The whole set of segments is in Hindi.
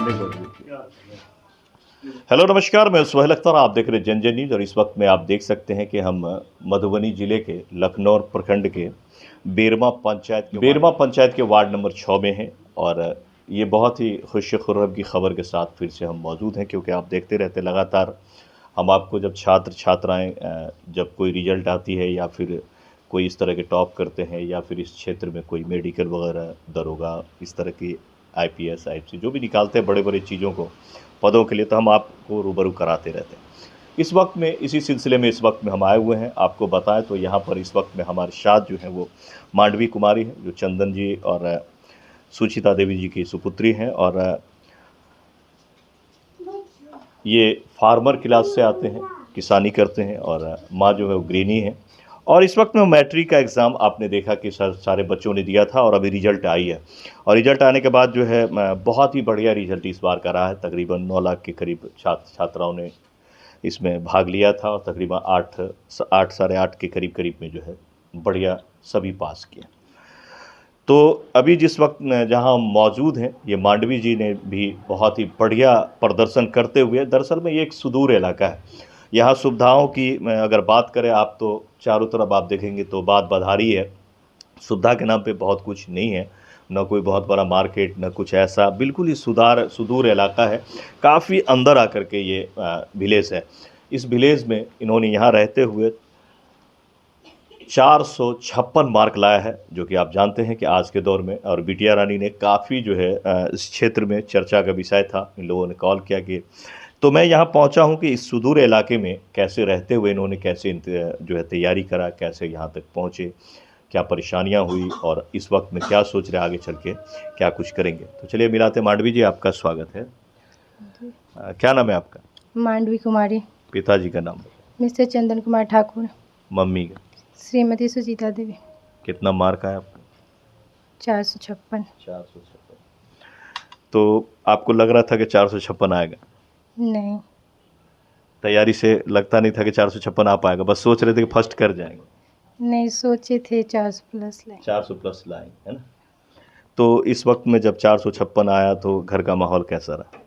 हेलो नमस्कार, मैं सुहेल अख्तर। आप देख रहे हैं जन न्यूज़ और इस वक्त में आप देख सकते हैं कि हम मधुबनी जिले के लखनौर प्रखंड के बेरमा पंचायत के वार्ड नंबर 6 में हैं और ये बहुत ही खुश खुर्रम की खबर के साथ फिर से हम मौजूद हैं, क्योंकि आप देखते रहते लगातार हम आपको जब छात्र छात्राएं जब कोई रिजल्ट आती है या फिर कोई इस तरह के टॉप करते हैं या फिर इस क्षेत्र में कोई मेडिकल वगैरह दरोगा इस तरह की आईपीएस आईएफएस जो भी निकालते हैं बड़े बड़े चीज़ों को पदों के लिए, तो हम आपको रूबरू कराते रहते हैं। इस वक्त में इसी सिलसिले में इस वक्त में हम आए हुए हैं। आपको बताएं तो यहाँ पर इस वक्त में हमारे साथ जो है वो मांडवी कुमारी है, जो चंदन जी और सुचिता देवी जी की सुपुत्री हैं और ये फार्मर क्लास से आते हैं, किसानी करते हैं और माँ जो है वो गृहिणी है। और इस वक्त में मैट्रिक का एग्ज़ाम आपने देखा कि सारे बच्चों ने दिया था और अभी रिज़ल्ट आई है और रिज़ल्ट आने के बाद जो है बहुत ही बढ़िया रिज़ल्ट इस बार का रहा है। तकरीबन 9 लाख के करीब छात्राओं ने इसमें भाग लिया था और तकरीबन 8 साढ़े 8 के करीब में जो है बढ़िया सभी पास किया। तो अभी जिस वक्त जहां हम मौजूद हैं, ये मांडवी जी ने भी बहुत ही बढ़िया प्रदर्शन करते हुए, दरअसल में ये एक सुदूर इलाका है, यहाँ सुविधाओं की अगर बात करें आप तो चारों तरफ आप देखेंगे तो बात बधारी है। सुविधा के नाम पे बहुत कुछ नहीं है, ना कोई बहुत बड़ा मार्केट, ना कुछ ऐसा, बिल्कुल ही सुदूर इलाका है। काफ़ी अंदर आकर के ये विलेज है। इस विलेज में इन्होंने यहाँ रहते हुए 456 मार्क लाया है, जो कि आप जानते हैं कि आज के दौर में, और बिटिया रानी ने काफ़ी जो है इस क्षेत्र में चर्चा का विषय था। इन लोगों ने कॉल किया कि तो मैं यहाँ पहुँचा हूँ कि इस सुदूर इलाके में कैसे रहते हुए इन्होंने कैसे जो है तैयारी करा, कैसे यहाँ तक पहुँचे, क्या परेशानियाँ हुई और इस वक्त में क्या सोच रहे आगे चल के क्या कुछ करेंगे। तो चलिए मिलाते हैं। मांडवी जी, आपका स्वागत है। क्या नाम है आपका? मांडवी कुमारी। पिताजी का नाम? मिस्टर चंदन कुमार ठाकुर। मम्मी का? श्रीमती सुचिता देवी। कितना मार्क आया आपका? 456। 456। तो आपको लग रहा था कि 456 आएगा? नहीं, तैयारी से लगता नहीं था कि 456 आ पाएगा, बस सोच रहे थे कि फर्स्ट कर जाएंगे? नहीं, सोचे थे 400 प्लस लाए। 400 प्लस लाएंगे, है ना? तो इस वक्त में जब 456 आया तो घर का माहौल कैसा रहा?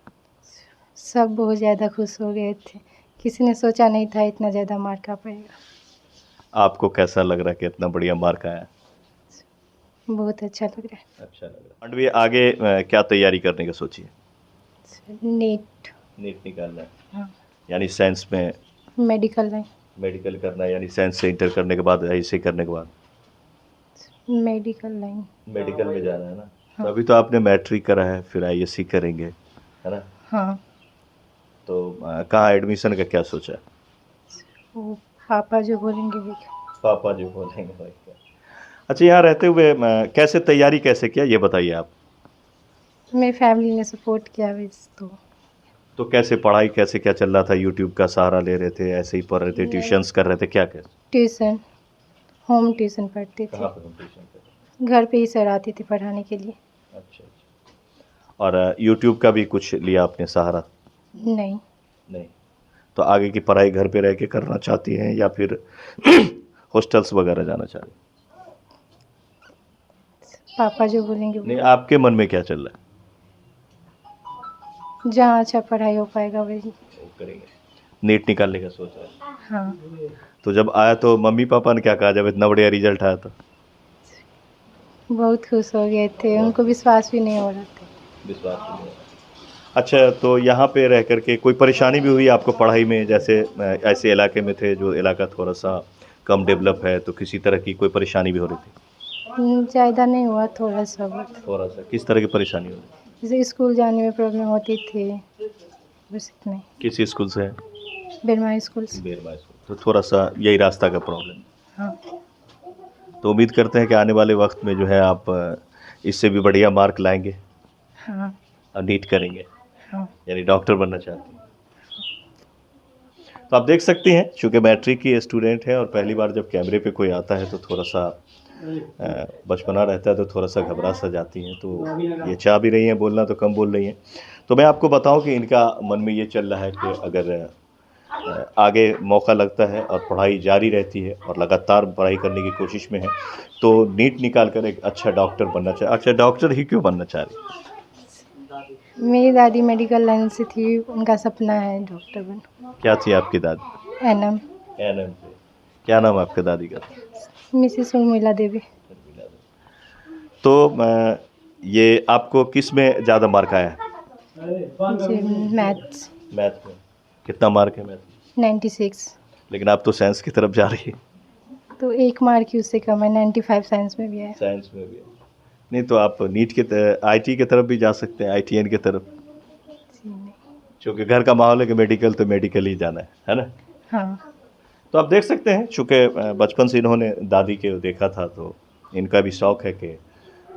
सब बहुत ज़्यादा खुश हो गए थे, किसी ने सोचा नहीं था इतना ज़्यादा मार्क आ पाएगा। आपको कैसा लग रहा है कि इतना बढ़िया मार्क आया? बहुत अच्छा लग रहा है। अच्छा लग रहा है। मांडवी, आगे क्या तैयारी करने का सोची है? नीट निकालना है? हाँ। यानी साइंस में? Medical line. मेडिकल करना है, यानी साइंस से इंटर करने के बाद, ऐसे करने के बाद मेडिकल लाइन। मेडिकल में जाना है ना? हाँ। तो अभी तो आपने मैट्रिक करा है, फिर आईएससी करेंगे, है ना? हाँ। तो कहाँ एडमिशन का क्या सोचा है? वो पापा जो बोलेंगे वो। पापा जो बोलेंगे भाई। अच्छा, यहाँ रहते हुए कैसे तैयारी कैसे किया, ये बताइए आप। मेरी फैमिली ने सपोर्ट किया बस। तो कैसे पढ़ाई, कैसे क्या चल रहा था? यूट्यूब का सहारा ले रहे थे, ऐसे ही पढ़ रहे थे, ट्यूशन्स कर रहे थे, क्या क्या? ट्यूशन, होम ट्यूशन पढ़ते थे। कहाँ पर ट्यूशन कर? घर पे ही सर आती थी पढ़ाने के लिए। अच्छा अच्छा। और यूट्यूब का भी कुछ लिया आपने सहारा? नहीं। नहीं। तो आगे की पढ़ाई घर पे रह के करना चाहती हैं या फिर हॉस्टल्स वगैरह जाना चाहती हैं? पापा जो बोलेंगे वो। नहीं, आपके मन में क्या चल रहा है? जहाँ अच्छा पढ़ाई हो पाएगा वही वो करेंगे। नीट निकालने का सोच रहे हैं? हाँ। तो जब आया तो मम्मी पापा ने क्या कहा जब इतना बढ़िया रिजल्ट आया तो? बहुत खुश हो गए थे, उनको विश्वास भी नहीं हो रहा था। विश्वास नहीं हो रहा। अच्छा, तो यहाँ पे रह करके कोई परेशानी भी हुई आपको पढ़ाई में? जैसे ऐसे इलाके में थे जो इलाका थोड़ा सा कम डेवलप है, तो किसी तरह की कोई परेशानी भी हो रही थी? ज़्यादा नहीं हुआ, थोड़ा सा बहुत। थोड़ा सा किस तरह की परेशानी हो रही? जैसे स्कूल जाने में प्रॉब्लम होती थी, बस इतना ही। किस स्कूल से है? बेरमा स्कूल से। बेरमा स्कूल। तो थोड़ा सा यही रास्ता का प्रॉब्लम। हाँ। तो उम्मीद करते हैं कि आने वाले वक्त में जो है आप इससे भी बढ़िया मार्क लाएंगे हाँ। और नीट करेंगे, हाँ। यानी डॉक्टर बनना चाहते हैं। तो आप देख सकते हैं, चूँकि मैट्रिक की स्टूडेंट है और पहली बार जब कैमरे पे कोई आता है तो थोड़ा सा बचपना रहता है, तो थोड़ा सा घबरा सा जाती हैं। तो ये चाह भी रही हैं बोलना, तो कम बोल रही हैं। तो मैं आपको बताऊं कि इनका मन में ये चल रहा है कि अगर आगे मौका लगता है और पढ़ाई जारी रहती है और लगातार पढ़ाई करने की कोशिश में है, तो नीट निकाल कर एक अच्छा डॉक्टर बनना चाहे। अच्छा, डॉक्टर ही क्यों बनना चाह रही? मेरी दादी मेडिकल लाइन से थी, उनका सपना है डॉक्टर बनना। क्या थी आपकी दादी? एनएम। एनएम से। क्या नाम है आपके दादी का? मिसेस उर्मिला देवी। तो ये आपको किस में ज़्यादा मार्क आया है? जी, मैथ्स मैथ में। कितना मार्क है मैथ में? 96। लेकिन आप तो साइंस की तरफ जा रही है। तो 1 मार्क ही उससे कम है, 95 साइंस में भी है। साइंस में भी है। नहीं तो आप नीट के आईटी की तरफ भी जा सकते हैं, आईटीएन की तरफ, जी नहीं। क्योंकि घर का माहौल है कि मेडिकल तो मेडिकल ही जाना है ना? हाँ। तो आप देख सकते हैं, चूँकि बचपन से इन्होंने दादी के देखा था, तो इनका भी शौक़ है कि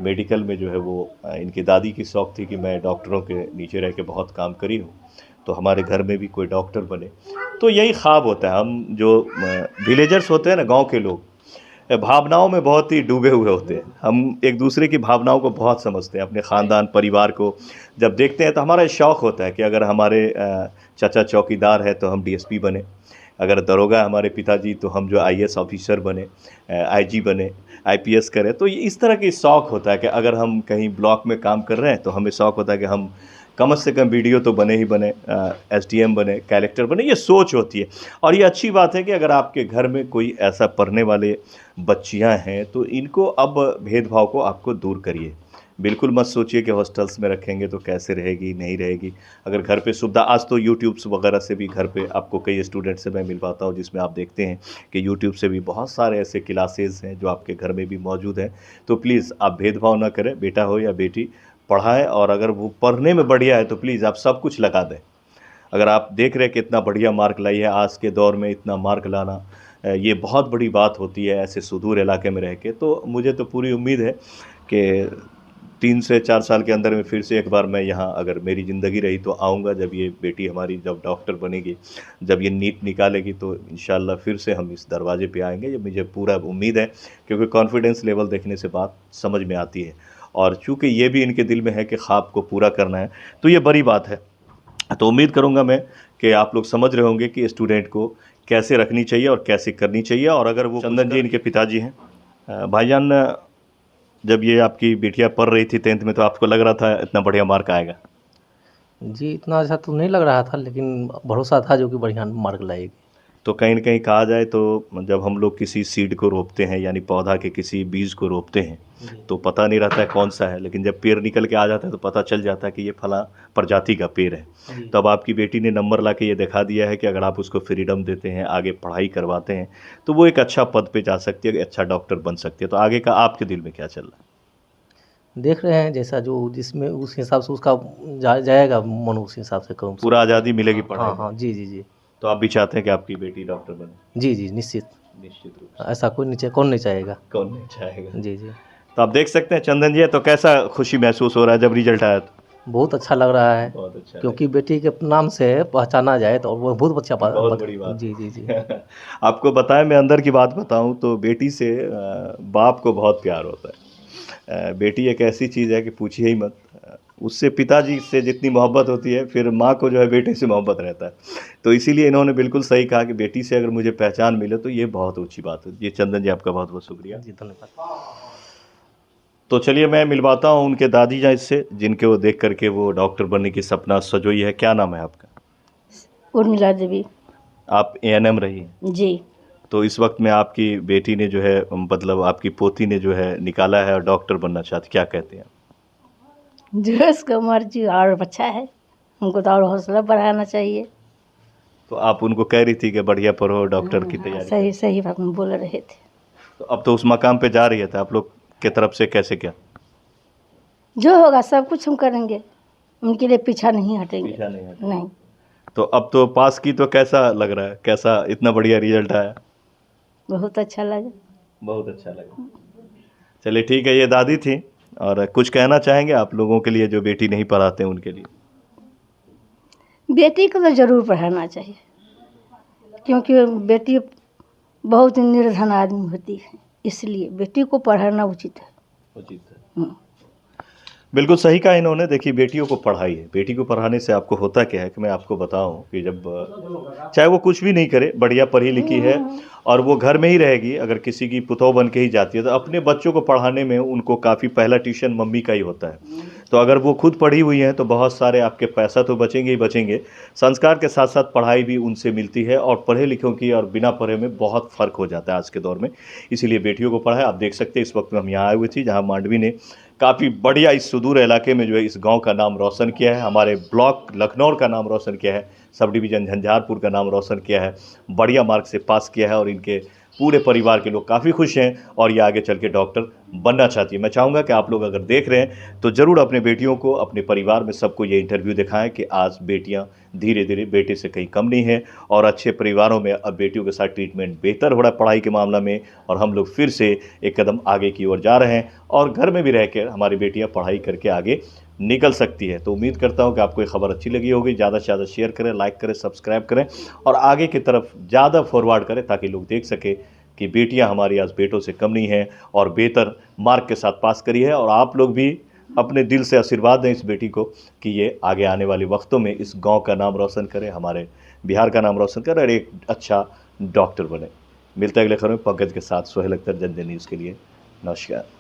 मेडिकल में जो है वो इनकी दादी की शौक़ थी कि मैं डॉक्टरों के नीचे रह के बहुत काम करी हूँ, तो हमारे घर में भी कोई डॉक्टर बने। तो यही ख्वाब होता है। हम जो विलेजर्स होते हैं ना, गांव के लोग, भावनाओं में बहुत ही डूबे हुए होते हैं। हम एक दूसरे की भावनाओं को बहुत समझते हैं। अपने ख़ानदान परिवार को जब देखते हैं तो हमारा शौक़ होता है कि अगर हमारे चाचा चौकीदार है तो हम डीएसपी बने, अगर दरोगा हमारे पिताजी तो हम जो आईएएस ऑफिसर बने, आईजी बने, आईपीएस करें। तो ये इस तरह की शौक़ होता है कि अगर हम कहीं ब्लॉक में काम कर रहे हैं तो हमें शौक़ होता है कि हम कम से कम वीडियो तो बने ही बने, एसडीएम बने, कलेक्टर बने। ये सोच होती है और ये अच्छी बात है कि अगर आपके घर में कोई ऐसा पढ़ने वाले बच्चियां हैं तो इनको अब भेदभाव को आपको दूर करिए। बिल्कुल मत सोचिए कि हॉस्टल्स में रखेंगे तो कैसे रहेगी, नहीं रहेगी। अगर घर पे सुविधा, आज तो यूट्यूब्स वगैरह से भी घर पे आपको कई स्टूडेंट से मैं मिलवाता हूँ, जिसमें आप देखते हैं कि यूट्यूब से भी बहुत सारे ऐसे क्लासेस हैं जो आपके घर में भी मौजूद हैं। तो प्लीज़ आप भेदभाव ना करें, बेटा हो या बेटी, पढ़ाएं। और अगर वो पढ़ने में बढ़िया है तो प्लीज़ आप सब कुछ लगा दें। अगर आप देख रहे हैं कि इतना बढ़िया मार्क लाई है, आज के दौर में इतना मार्क लाना ये बहुत बड़ी बात होती है ऐसे सुदूर इलाके में रह के। तो मुझे तो पूरी उम्मीद है कि 3 से 4 साल के अंदर में फिर से एक बार मैं यहाँ, अगर मेरी ज़िंदगी रही तो आऊँगा। जब ये बेटी हमारी जब डॉक्टर बनेगी, जब ये नीट निकालेगी, तो इंशाल्लाह फिर से हम इस दरवाजे पे आएँगे। ये मुझे पूरा उम्मीद है, क्योंकि कॉन्फिडेंस लेवल देखने से बात समझ में आती है। और चूँकि ये भी इनके दिल में है कि ख्वाब को पूरा करना है, तो ये बड़ी बात है। तो उम्मीद करूँगा मैं कि आप लोग समझ रहे होंगे कि स्टूडेंट को कैसे रखनी चाहिए और कैसे करनी चाहिए। और अगर वो चंदन जी इनके पिताजी हैं। भाईजान, जब ये आपकी बेटियां पढ़ रही थी 10th में, तो आपको लग रहा था इतना बढ़िया मार्क आएगा? जी, इतना अच्छा तो नहीं लग रहा था, लेकिन भरोसा था जो कि बढ़िया मार्क लाएगी। तो कहीं न कहीं कहा जाए तो जब हम लोग किसी सीड को रोपते हैं, यानी पौधा के किसी बीज को रोपते हैं, तो पता नहीं रहता है कौन सा है, लेकिन जब पेड़ निकल के आ जाता है तो पता चल जाता है कि ये फला प्रजाति का पेड़ है। तब आपकी बेटी ने नंबर ला के ये दिखा दिया है कि अगर आप उसको फ्रीडम देते हैं, आगे पढ़ाई करवाते हैं, तो वो एक अच्छा पद पे जा सकती है, अच्छा डॉक्टर बन सकती है। तो आगे का आपके दिल में क्या चल रहा है? देख रहे हैं जैसा जो जिसमें उस हिसाब से उसका जाएगा मन, उस हिसाब से करूँ। पूरा आज़ादी मिलेगी पढ़ाई हाँ में। हाँ, जी जी जी तो आप भी चाहते हैं कि आपकी बेटी डॉक्टर बने? जी जी, निश्चित। निश्चित रूप से। ऐसा कोई नीचे कौन नहीं चाहेगा। कौन नहीं चाहेगा? जी जी, तो आप देख सकते हैं चंदन जी, तो कैसा खुशी महसूस हो रहा है जब रिजल्ट आया तो? बहुत अच्छा लग रहा है, बहुत अच्छा क्योंकि बेटी के नाम से पहचाना जाए तो वो बहुत अच्छा बहुत बड़ी बात। जी जी जी। आपको बताएं, मैं अंदर की बात बताऊं तो बेटी से बाप को बहुत प्यार होता है। बेटी एक ऐसी चीज़ है कि पूछिए ही मत। उससे पिताजी से जितनी मोहब्बत होती है, फिर माँ को जो है बेटे से मोहब्बत रहता है। तो इसीलिए इन्होंने बिल्कुल सही कहा कि बेटी से अगर मुझे पहचान मिले तो ये बहुत ऊँची बात है। जी चंदन जी, आपका बहुत बहुत शुक्रिया। जी, धन्यवाद। तो चलिए मैं मिलवाता हूँ उनके दादी जान से, जिनके वो देख करके वो डॉक्टर बनने की सपना सजोई है। क्या नाम है आपका? उर्मिला देवी। आप एएनएम रही हैं? जी। तो इस वक्त में आपकी बेटी ने जो है, मतलब आपकी पोती ने जो है निकाला है और डॉक्टर बनना चाहती, क्या कहते हैं? जो उसका मर्जी और अच्छा है, हमको तो और हौसला बढ़ाना चाहिए। तो आप उनको कह रही थी कि बढ़िया पढ़ो, डॉक्टर की तैयारी सही सही बात में बोल रहे थे। तो अब तो उस मकाम पे जा रही है, तो आप लोग की तरफ से कैसे क्या? जो होगा सब कुछ हम करेंगे, उनके लिए पीछा नहीं हटेंगे। पीछा नहीं हटेंगे। नहीं। तो अब तो पास की, तो कैसा लग रहा है? कैसा इतना बढ़िया रिजल्ट आया? बहुत अच्छा लगा। बहुत अच्छा लगा। चलिए ठीक है, ये दादी थी। और कुछ कहना चाहेंगे आप लोगों के लिए जो बेटी नहीं पढ़ाते हैं उनके लिए? बेटी को तो ज़रूर पढ़ाना चाहिए, क्योंकि बेटी बहुत निर्धन आदमी होती है, इसलिए बेटी को पढ़ाना उचित है। उचित है। बिल्कुल सही कहा इन्होंने। देखिए बेटियों को पढ़ाइए, बेटी को पढ़ाने से आपको होता क्या है कि मैं आपको बताऊँ कि जब चाहे वो कुछ भी नहीं करे, बढ़िया पढ़ी-लिखी है और वो घर में ही रहेगी, अगर किसी की पतोह बन के ही जाती है, तो अपने बच्चों को पढ़ाने में उनको काफ़ी पहला ट्यूशन मम्मी का ही होता है। तो अगर वो खुद पढ़ी हुई हैं, तो बहुत सारे आपके पैसा तो बचेंगे ही बचेंगे, संस्कार के साथ-साथ पढ़ाई भी उनसे मिलती है और पढ़े-लिखों की और बिना पढ़े में बहुत फ़र्क हो जाता है आज के दौर में। इसीलिए बेटियों को पढ़ाएँ। आप देख सकते हैं इस वक़्त में हम यहाँ आए हुए थे, जहाँ मांडवी ने काफ़ी बढ़िया इस सुदूर इलाके में जो है इस गाँव का नाम रोशन किया है, हमारे ब्लॉक लखनौर का नाम रोशन किया है, सब डिवीज़न झंझारपुर का नाम रोशन किया है, बढ़िया मार्क से पास किया है और इनके पूरे परिवार के लोग काफ़ी खुश हैं और ये आगे चल के डॉक्टर बनना चाहती है। मैं चाहूँगा कि आप लोग अगर देख रहे हैं, तो ज़रूर अपने बेटियों को, अपने परिवार में सबको ये इंटरव्यू दिखाएँ कि आज बेटियाँ धीरे-धीरे बेटे से कहीं कम नहीं हैं और अच्छे परिवारों में अब बेटियों के साथ ट्रीटमेंट बेहतर हो रहा है पढ़ाई के मामला में और हम लोग फिर से एक कदम आगे की ओर जा रहे हैं और घर में भी रह के हमारी बेटियाँ पढ़ाई करके आगे निकल सकती है। तो उम्मीद करता हूँ कि आपको ये खबर अच्छी लगी होगी। ज़्यादा से ज़्यादा शेयर करें, लाइक करें, सब्सक्राइब करें और आगे की तरफ ज़्यादा फॉरवर्ड करें ताकि लोग देख सकें कि बेटियाँ हमारी आज बेटों से कम नहीं हैं और बेहतर मार्क के साथ पास करी है और आप लोग भी अपने दिल से आशीर्वाद दें इस बेटी को कि ये आगे आने वाले वक्तों में इस गाँव का नाम रोशन करे, हमारे बिहार का नाम रोशन करे और एक अच्छा डॉक्टर बने। मिलते हैं अगले खबर में पंकज के साथ। सोहेल अख्तर, जनता न्यूज़ के लिए नमस्कार।